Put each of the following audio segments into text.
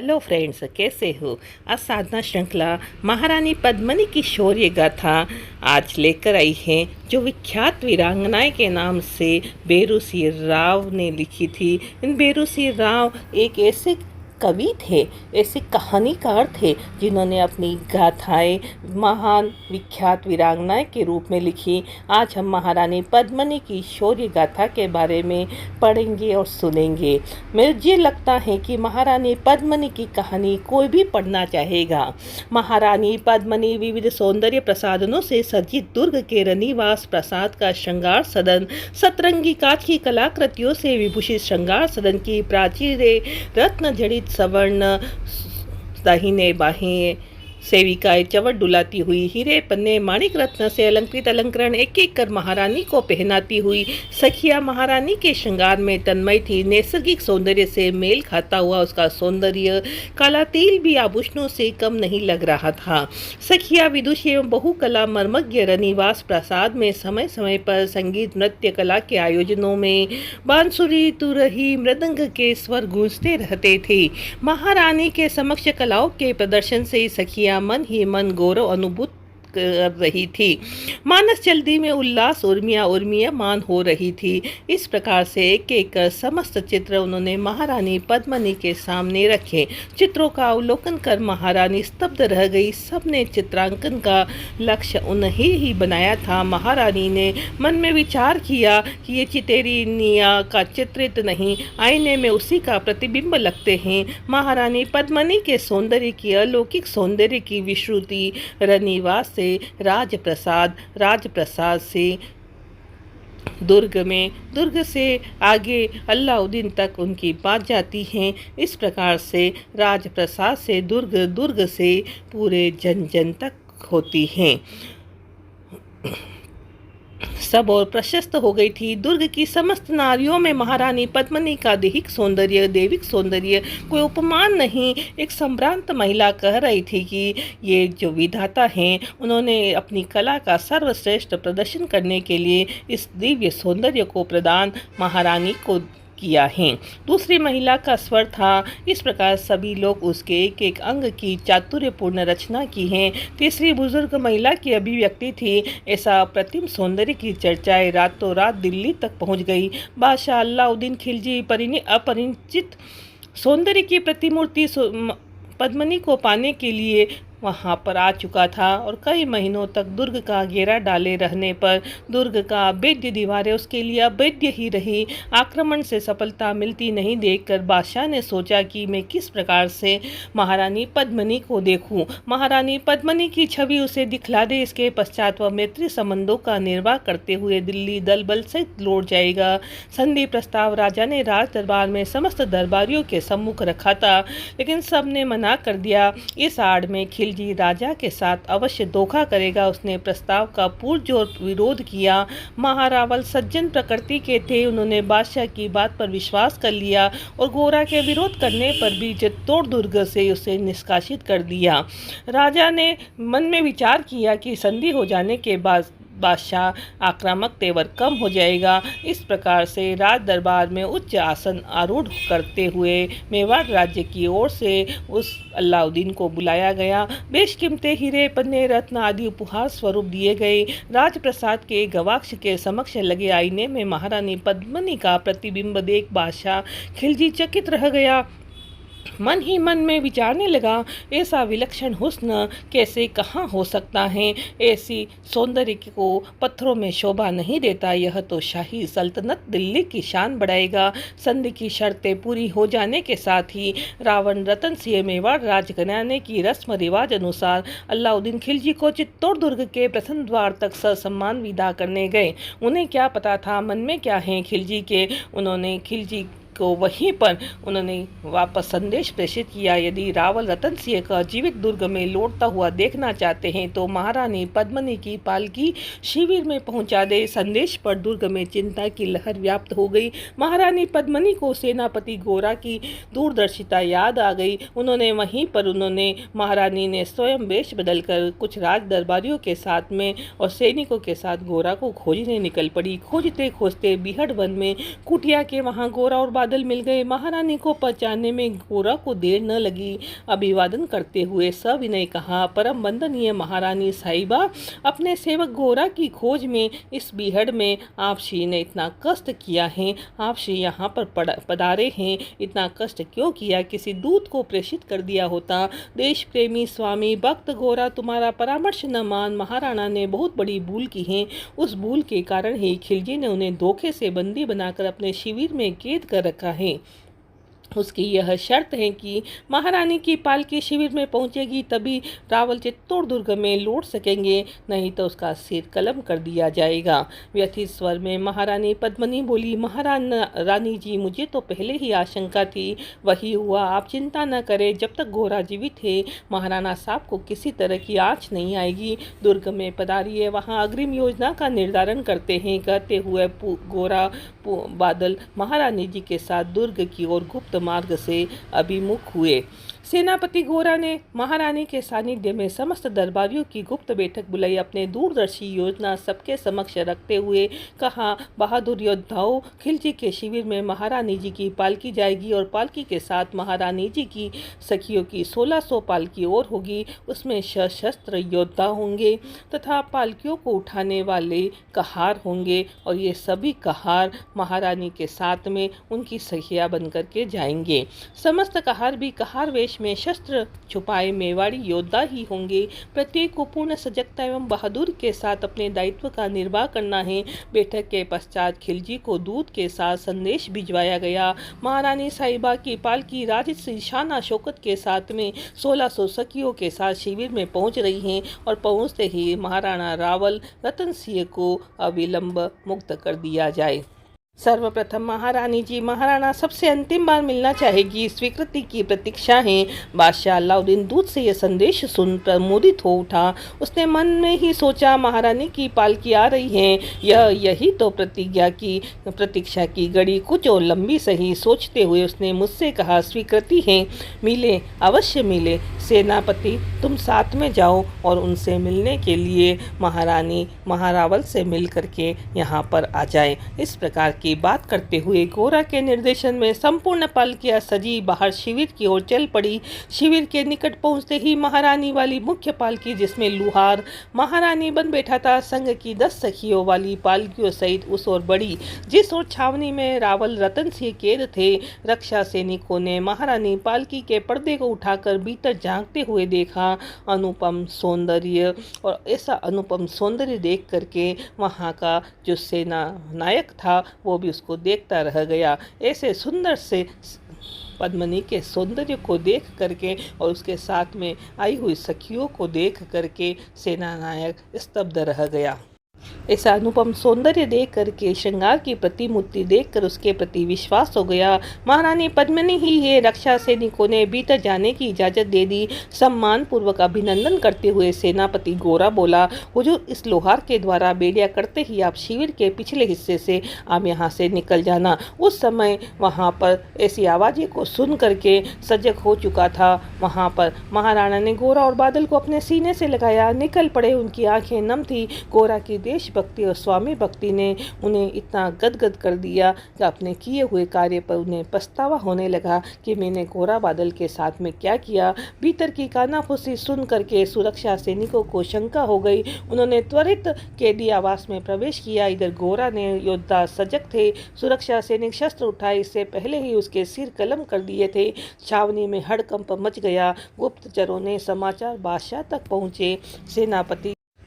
Hello friends, कैसे हो। आज साधना श्रृंखला महारानी पद्मिनी की शौर्य गाथा आज लेकर आई है, जो विख्यात वीरांगनाएं के नाम से बेरू सिंह राव ने लिखी थी। इन बेरू सिंह राव एक ऐसे कवि थे, ऐसे कहानीकार थे, जिन्होंने अपनी गाथाएं महान विख्यात वीरांगनाएं के रूप में लिखी। आज हम महारानी पद्मिनी की शौर्य गाथा के बारे में पढ़ेंगे और सुनेंगे। मुझे लगता है कि महारानी पद्मिनी की कहानी कोई भी पढ़ना चाहेगा। महारानी पद्मिनी विविध सौंदर्य प्रसाधनों से सज्जित दुर्ग के रनिवास प्रासाद का श्रृंगार सदन, सतरंगी कांच की कलाकृतियों से विभूषित श्रृंगार सदन की प्राचीरें रत्न जड़ित सवर्ण दाहिने बाहें सेविकाएं चवट डुलाती हुई हीरे पन्ने माणिक रत्न से अलंकृत अलंकरण एक एक कर महारानी को पहनाती हुई सखिया महारानी के श्रृंगार में तन्मय थी। नैसर्गिक सौंदर्य से मेल खाता हुआ उसका सौंदर्य काला तिल भी आभूषणों से कम नहीं लग रहा था। सखिया विदुषी एवं बहुकला मर्मज्ञ रनिवास प्रसाद में समय समय पर संगीत नृत्य कला के आयोजनों में बांसुरी तुरही मृदंग के स्वर गूंजते रहते थे। महारानी के समक्ष कलाओं के प्रदर्शन से सखिया मन ही मन गौरव अनुभूत कर रही थी। मानस जल्दी में उल्लास उर्मियामान हो रही थी। इस प्रकार से एक एक समस्त चित्र उन्होंने महारानी पद्मिनी के सामने रखे। चित्रों का अवलोकन कर महारानी स्तब्ध रह गई। सबने चित्रांकन का लक्ष्य उन्हें ही बनाया था। महारानी ने मन में विचार किया कि ये चितेरिनिया का चित्रित नहीं, आईने में उसी का प्रतिबिंब लगते हैं। महारानी पद्मिनी के सौंदर्य की अलौकिक सौंदर्य की विश्रुति रनिवास राजप्रसाद से दुर्ग से आगे अलाउद्दीन तक उनकी बात जाती है। इस प्रकार से राजप्रसाद से दुर्ग से पूरे जन जन तक होती हैं। सब और प्रशस्त हो गई थी। दुर्ग की समस्त नारियों में महारानी पद्मिनी का दैहिक सौंदर्य दैविक सौंदर्य कोई उपमान नहीं। एक संभ्रांत महिला कह रही थी कि ये जो विधाता हैं, उन्होंने अपनी कला का सर्वश्रेष्ठ प्रदर्शन करने के लिए इस दिव्य सौंदर्य को प्रदान महारानी को किया है। दूसरी महिला का स्वर था, इस प्रकार सभी लोग उसके एक एक अंग की चातुर्यपूर्ण रचना की है। तीसरी बुजुर्ग महिला की अभिव्यक्ति थी। ऐसा अप्रतिम सौंदर्य की चर्चाएं रातों रात दिल्ली तक पहुंच गई। बादशाह अलाउद्दीन खिलजी अपरिचित सौंदर्य की प्रतिमूर्ति पद्मिनी को पाने के लिए वहाँ पर आ चुका था और कई महीनों तक दुर्ग का घेरा डाले रहने पर दुर्ग का अभेद्य दीवारें उसके लिए अभेद्य ही रही। आक्रमण से सफलता मिलती नहीं देखकर बादशाह ने सोचा कि मैं किस प्रकार से महारानी पद्मिनी को देखूं। महारानी पद्मिनी की छवि उसे दिखला दे। इसके पश्चात वह मैत्री संबंधों का निर्वाह करते हुए दिल्ली दल बल सहित लौट जाएगा। संधि प्रस्ताव राजा ने राज दरबार में समस्त दरबारियों के सम्मुख रखा था, लेकिन सब ने मना कर दिया। इस आड़ में खिलजी राजा के साथ अवश्य धोखा करेगा। उसने प्रस्ताव का पुरजोर विरोध किया। महारावल सज्जन प्रकृति के थे। उन्होंने बादशाह की बात पर विश्वास कर लिया और गोरा के विरोध करने पर भी चित्तौड़ दुर्ग से उसे निष्कासित कर दिया। राजा ने मन में विचार किया कि संधि हो जाने के बाद बादशाह आक्रामक तेवर कम हो जाएगा। इस प्रकार से राज दरबार में उच्च आसन आरूढ़ करते हुए मेवाड़ राज्य की ओर से उस अलाउद्दीन को बुलाया गया। बेशकीमती हीरे पन्ने रत्न आदि उपहार स्वरूप दिए गए। राजप्रसाद के गवाक्ष के समक्ष लगे आईने में महारानी पद्मिनी का प्रतिबिंब देख बादशाह खिलजी चकित रह गया। मन ही मन में विचारने लगा, ऐसा विलक्षण हुस्न कैसे कहाँ हो सकता है। ऐसी सौंदर्य को पत्थरों में शोभा नहीं देता। यह तो शाही सल्तनत दिल्ली की शान बढ़ाएगा। संधि की शर्तें पूरी हो जाने के साथ ही रावण रतन सिंह मेवाड़ राज कराने की रस्म रिवाज अनुसार अलाउद्दीन खिलजी को चित्तौड़ दुर्ग के प्रथम द्वार तक ससम्मान विदा करने गए। उन्हें क्या पता था मन में क्या है खिलजी के। उन्होंने खिलजी को वहीं पर उन्होंने वापस संदेश प्रेषित किया, यदि रावल रतन सिंह का जीवित दुर्ग में लौटता हुआ देखना चाहते हैं तो महारानी पद्मिनी की पालकी शिविर में पहुंचा दे। संदेश पर दुर्ग में चिंता की लहर व्याप्त हो गई। महारानी पद्मिनी को सेनापति गोरा की दूरदर्शिता याद आ गई। उन्होंने महारानी ने स्वयं वेश बदलकर कुछ राज दरबारियों के साथ में और सैनिकों के साथ गोरा को खोजने निकल पड़ी। खोजते खोजते बिहड़ वन में कुटिया के वहाँ गोरा और बादल मिल गए। महारानी को पहचानने में गोरा को देर न लगी। अभिवादन करते हुए सविनय कहा, परम वंदनीय महारानी साहिबा, अपने सेवक गोरा की खोज में इस बीहड़ में आप श्री ने इतना कष्ट किया है। आप श्री यहाँ पर पधारे हैं, इतना कष्ट क्यों किया? किसी दूत को प्रेषित कर दिया होता। देश प्रेमी स्वामी भक्त गोरा तुम्हारा परामर्श न मान महाराणा ने बहुत बड़ी भूल की है। उस भूल के कारण ही खिलजी ने उन्हें धोखे से बंदी बनाकर अपने शिविर में कैद कर रखा है। उसकी यह शर्त है कि महारानी की पालकी शिविर में पहुंचेगी तभी रावल चित्तौड़ दुर्ग में लौट सकेंगे, नहीं तो उसका सिर कलम कर दिया जाएगा। व्यथित स्वर में महारानी पद्मिनी बोली, रानी जी, मुझे तो पहले ही आशंका थी, वही हुआ। आप चिंता न करें, जब तक गोरा जीवित है महाराणा साहब को किसी तरह की आँच नहीं आएगी। दुर्ग में पधारिए, वहाँ अग्रिम योजना का निर्धारण करते हैं। कहते हुए गोरा बादल महारानी जी के साथ दुर्ग की ओर गुप्त मार्ग से अभिमुख हुए। सेनापति गोरा ने महारानी के सानिध्य में समस्त दरबारियों की गुप्त बैठक बुलाई। अपने दूरदर्शी योजना सबके समक्ष रखते हुए कहा, बहादुर योद्धाओं, खिलजी के शिविर में महारानी जी की पालकी जाएगी और पालकी के साथ महारानी जी की सखियों की 1600 पालकी और होगी। उसमें सशस्त्र योद्धा होंगे तथा पालकियों को उठाने वाले कहार होंगे और ये सभी कहार महारानी के साथ में उनकी सखिया बनकर के जाएंगे। समस्त कहार भी कहार वेश में शस्त्र छुपाए मेवाड़ी योद्धा ही होंगे। प्रत्येक को पूर्ण सजगता एवं बहादुर के साथ अपने दायित्व का निर्वाह करना है। बैठक के पश्चात खिलजी को दूत के साथ संदेश भिजवाया गया। महारानी साहिबा की पालकी राजसी शान शौकत के साथ में 1600 सखियों के साथ शिविर में पहुंच रही हैं और पहुंचते ही महाराणा रावल रतन सिंह को अविलंब मुक्त कर दिया जाए। सर्वप्रथम महारानी जी महाराणा सबसे अंतिम बार मिलना चाहेगी, स्वीकृति की प्रतीक्षा है। बादशाह अलाउद्दीन दूत से यह संदेश सुन प्रमोदित हो उठा। उसने मन में ही सोचा, महारानी की पालकी आ रही है, यही तो प्रतीक्षा की घड़ी कुछ और लंबी सही। सोचते हुए उसने मुझसे कहा, स्वीकृति है, मिले, अवश्य मिले। सेनापति, तुम साथ में जाओ और उनसे मिलने के लिए महारानी महारावल से मिल करके यहाँ पर आ जाए। इस प्रकार की बात करते हुए गोरा के निर्देशन में संपूर्ण पालकियां सजी बाहर शिविर की ओर चल पड़ी। शिविर के निकट पहुंचते ही महारानी वाली मुख्य पालकी, जिसमें लुहार महारानी बन बैठा था, संग की 10 सखियों वाली पालकियों सहित उस ओर बढ़ी जिस ओर छावनी में रावल रतन सिंह कैद थे। रक्षा सैनिकों ने महारानी पालकी के पर्दे को उठाकर भीतर झांकते हुए देखा। अनुपम सौंदर्य, और ऐसा अनुपम सौंदर्य देख करके वहाँ का जो सेना नायक था वो भी उसको देखता रह गया। ऐसे सुंदर से पद्मिनी के सौंदर्य को देख करके और उसके साथ में आई हुई सखियों को देख करके सेना नायक स्तब्ध रह गया। ऐसा अनुपम सौंदर्य देख करके, श्रृंगार की प्रतिमूर्ति देखकर उसके प्रति विश्वास हो गया। महारानी पद्मिनी ही है। रक्षा सैनिकों ने भीतर जाने की इजाजत दे दी। सम्मान पूर्वक अभिनंदन करते हुए सेनापति गोरा बोला, हुजूर, इस लोहार के द्वारा बेड़िया करते ही आप शिविर के पिछले हिस्से से आप यहाँ से निकल जाना। उस समय वहाँ पर ऐसी आवाज़ें को सुन करके सजग हो चुका था। वहाँ पर महाराणा ने गोरा और बादल को अपने सीने से लगाया। निकल पड़े। उनकी आंखें नम थी। गोरा की देशभक्ति और स्वामी भक्ति ने उन्हें इतना गदगद कर दिया कि अपने किए हुए कार्य पर उन्हें पछतावा होने लगा कि मैंने गोरा बादल के साथ में क्या किया। भीतर की कानाफूसी सुन करके सुरक्षा सैनिकों को शंका हो गई। उन्होंने त्वरित कैदी आवास में प्रवेश किया। इधर गोरा ने योद्धा सजग थे। सुरक्षा सैनिक शस्त्र उठाए, इससे पहले ही उसके सिर कलम कर दिए थे। छावनी में हड़कंप मच गया। गुप्तचरों ने समाचार बादशाह तक पहुँचे।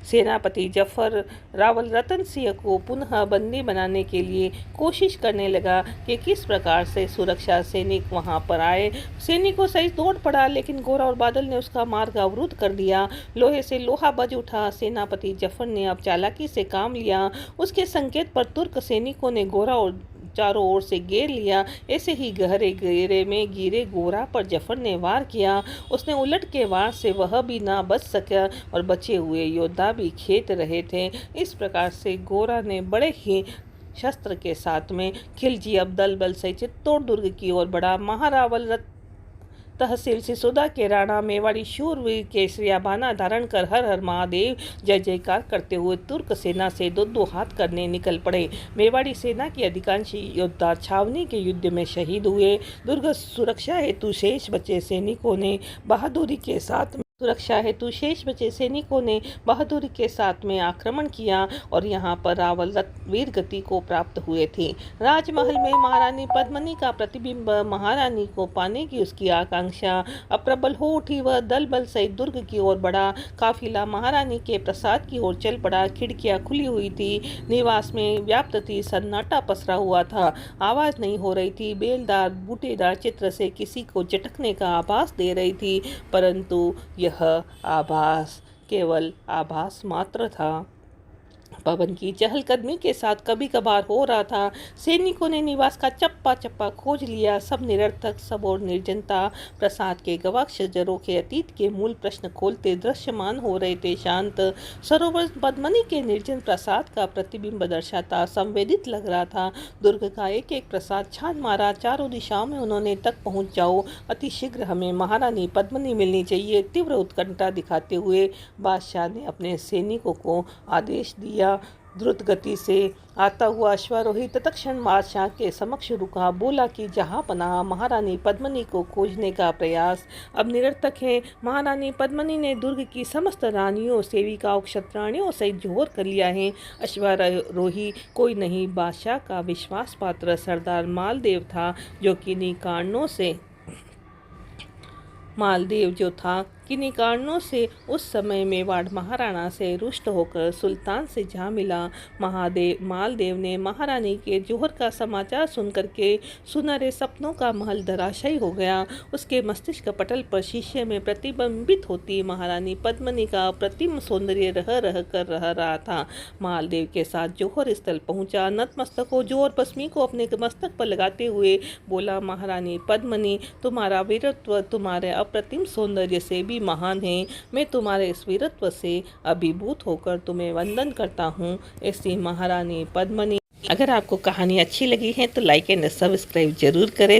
सेनापति जफर रावल रतन सिंह को पुनः बंदी बनाने के लिए कोशिश करने लगा कि किस प्रकार से सुरक्षा सैनिक वहां पर आए। सैनिकों सहित दौड़ पड़ा, लेकिन गोरा और बादल ने उसका मार्ग अवरुद्ध कर दिया। लोहे से लोहा बज उठा। सेनापति जफर ने अब चालाकी से काम लिया। उसके संकेत पर तुर्क सैनिकों ने गोरा और चारों ओर से घेर लिया। ऐसे ही गहरे घेरे में गिरे गोरा पर जफर ने वार किया। उसने उलट के वार से वह भी ना बच सका और बचे हुए योद्धा भी खेत रहे थे। इस प्रकार से गोरा ने बड़े ही शस्त्र के साथ में खिलजी अब दल बल से चित्तौड़ दुर्ग की ओर बढ़ा। तहसील सिसोदा के राणा मेवाड़ी शूरवीर केसरिया बाना धारण कर हर हर महादेव जय जयकार करते हुए तुर्क सेना से दो हाथ करने निकल पड़े। मेवाड़ी सेना के अधिकांश योद्धा छावनी के युद्ध में शहीद हुए। दुर्ग सुरक्षा हेतु शेष बचे सैनिकों ने बहादुरी के साथ में आक्रमण किया और यहाँ पर रावल वीर गति को प्राप्त हुए थे। राजमहल में महारानी पद्मिनी का प्रतिबिंब महारानी को पाने की उसकी आकांक्षा अप्रबल हो उठी। वह दल बल सहित दुर्ग की ओर बढ़ा। काफिला महारानी के प्रसाद की ओर चल पड़ा। खिड़कियां खुली हुई थी। निवास में व्याप्त थी। सन्नाटा पसरा हुआ था। आवाज नहीं हो रही थी। बेलदार बूटेदार चित्र से किसी को झटकने का आभास दे रही थी, परंतु यह आभास केवल आभास मात्र था। पवन की चहलकदमी के साथ कभी कभार हो रहा था। सैनिकों ने निवास का चप्पा चप्पा खोज लिया। सब निरर्थक, सब और निर्जनता। प्रसाद के गवाक्ष जरों के अतीत के मूल प्रश्न खोलते दृश्यमान हो रहे थे। शांत सरोवर पद्मिनी के निर्जन प्रसाद का प्रतिबिंब दर्शाता संवेदित लग रहा था। दुर्ग का एक एक प्रसाद छान मारा। चारों दिशाओं में उन्होंने तक पहुंच जाओ। अति शीघ्र हमें महारानी पद्मिनी मिलनी चाहिए। तीव्र उत्कंठा दिखाते हुए बादशाह ने अपने सैनिकों को आदेश दिया। द्रुत गति से आता हुआ अश्वारोही तत्क्षण बादशाह के समक्ष रुका। बोला कि जहां पनाह महारानी पद्मिनी को खोजने का प्रयास अब निरर्थक है। महारानी पद्मिनी ने दुर्ग की समस्त रानियों, सेविकाओं, क्षत्राणियों सहित जोहर कर लिया है। अश्वारोही कोई नहीं, बादशाह का विश्वास पात्र सरदार मालदेव था, जो किन्हीं कारणों से उस समय मेवाड़ महाराणा से रुष्ट होकर सुल्तान से जा मिला। मालदेव ने महारानी के जोहर का समाचार सुनकर के सुनहरे सपनों का महल धराशायी हो गया। उसके मस्तिष्क पटल पर शीशे में प्रतिबिंबित होती महारानी पद्मिनी का अप्रतिम सौंदर्य रह रहा था। मालदेव के साथ जोहर स्थल पहुंचा। नतमस्तक हो जोहर पश्मी को अपने मस्तक पर लगाते हुए बोला, महारानी पद्मिनी, तुम्हारा वीरत्व तुम्हारे अप्रतिम सौंदर्य से भी महान है। मैं तुम्हारे इस वीरत्व से अभिभूत होकर तुम्हें वंदन करता हूँ। ऐसी महारानी पद्मिनी। अगर आपको कहानी अच्छी लगी है तो लाइक एंड सब्सक्राइब जरूर करें।